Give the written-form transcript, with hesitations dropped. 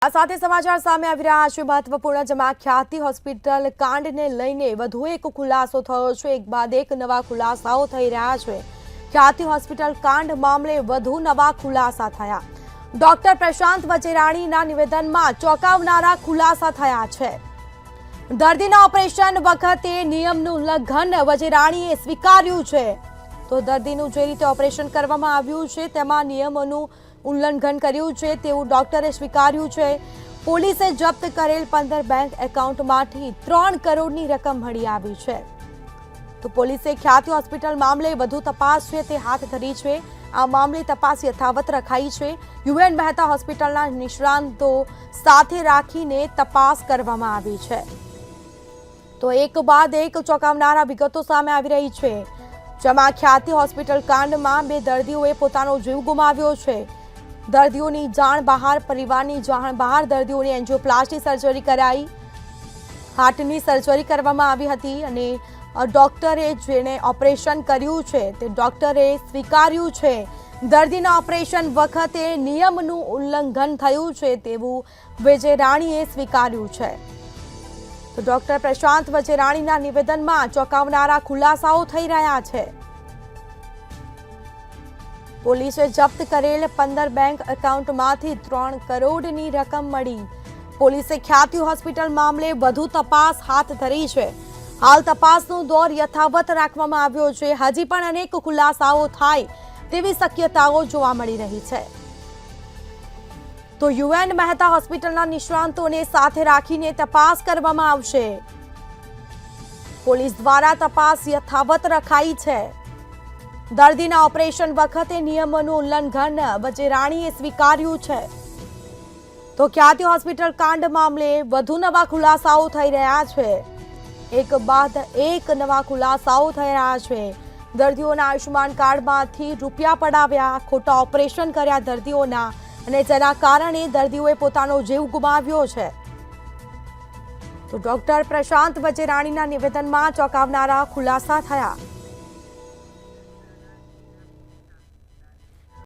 આ સાથે સમાચાર સામે આવી રહ્યા છે મહત્વપૂર્ણ જેમાં ખ્યાતિ હોસ્પિટલ કાંડને લઈને વધુ એક ખુલાસો થયો છે। એક બાદ એક નવા ખુલાસાઓ થઈ રહ્યા છે। ખ્યાતિ હોસ્પિટલ કાંડ મામલે વધુ નવા ખુલાસા થયા। ડોક્ટર પ્રશાંત વચેરાણીના નિવેદનમાં ચોંકાવનારા ખુલાસા થયા છે। દર્દીના ઓપરેશન વખતે નિયમનું ઉલ્લંઘન વચેરાણીએ સ્વીકાર્યું છે। તો દર્દીનું જે રીતે ઓપરેશન કરવામાં આવ્યું છે તેમાં નિયમોનું ઉલ્લંઘન કર્યું છે તેવું ડોક્ટરે સ્વીકાર્યું છે। પોલીસે જપ્ત કરેલ 15 બેંક એકાઉન્ટમાંથી 3 કરોડની રકમ મળી આવી છે। તો પોલીસે ખ્યાતિ હોસ્પિટલ મામલે વધુ તપાસ છે તે હાથ ધરી છે। આ મામલે તપાસ યથાવત રખાઈ છે। યુએન મહેતા હોસ્પિટલના નિષ્ણાંતો સાથે રાખીને તપાસ કરવામાં આવી છે। તો એક બાદ એક ચોંકાવનારા વિગતો સામે આવી રહી છે, જેમાં ખ્યાતિ હોસ્પિટલ કાંડમાં 2 દર્દીઓએ પોતાનો જીવ ગુમાવ્યો છે। દર્દીઓની જાણ બહાર, પરિવારની જાણ બહાર। દર્દીઓની એન્જિયોપ્લાસ્ટી સર્જરી કરાઈ, હાર્ટની સર્જરી કરવામાં આવી હતી અને ડોક્ટરે જેણે ઓપરેશન કર્યું છે તે ડોક્ટરે સ્વીકાર્યું છે દર્દીના ઓપરેશન વખતે નિયમનું ઉલ્લંઘન થયું છે તેવું વચેરાણીએ સ્વીકાર્યું છે। તો ડોક્ટર પ્રશાંત વચેરાણીના નિવેદનમાં ચોંકાવનારા ખુલાસાઓ થઈ રહ્યા છે। પોલીસે જપ્ત કરેલ 15 બેંક એકાઉન્ટમાંથી 3 કરોડની રકમ મળી। પોલીસે ખ્યાતિ હોસ્પિટલ મામલે વધુ તપાસ હાથ ધરી છે। હાલ તપાસનો દોર યથાવત રાખવામાં આવ્યો છે। હજી પણ અનેક ખુલાસાઓ થાય તેવી શક્યતાઓ જોવા મળી રહી છે। તો યુએન મહેતા હોસ્પિટલના નિષ્ણાંતોને સાથે રાખીને તપાસ કરવામાં આવશે। પોલીસ દ્વારા તપાસ યથાવત રખાઈ છે। દર્દીના ઓપરેશન વખતે નિયમોનું ઉલ્લંઘન વચેરાણીએ સ્વીકાર્યું છે। તો ખ્યાતિ હોસ્પિટલ કાંડ મામલે વધુ નવા ખુલાસાઓ થઈ રહ્યા છે। એક બાદ એક નવા ખુલાસાઓ થઈ રહ્યા છે। દર્દીઓના આયુષ્યમાન કાર્ડમાંથી રૂપિયા પડાવ્યા, ખોટા ઓપરેશન કર્યા દર્દીઓના, અને જેના કારણે દર્દીઓએ પોતાનો જીવ ગુમાવ્યો છે। તો ડોક્ટર પ્રશાંત વચેરાણીના નિવેદનમાં ચોંકાવનારા ખુલાસા થયા।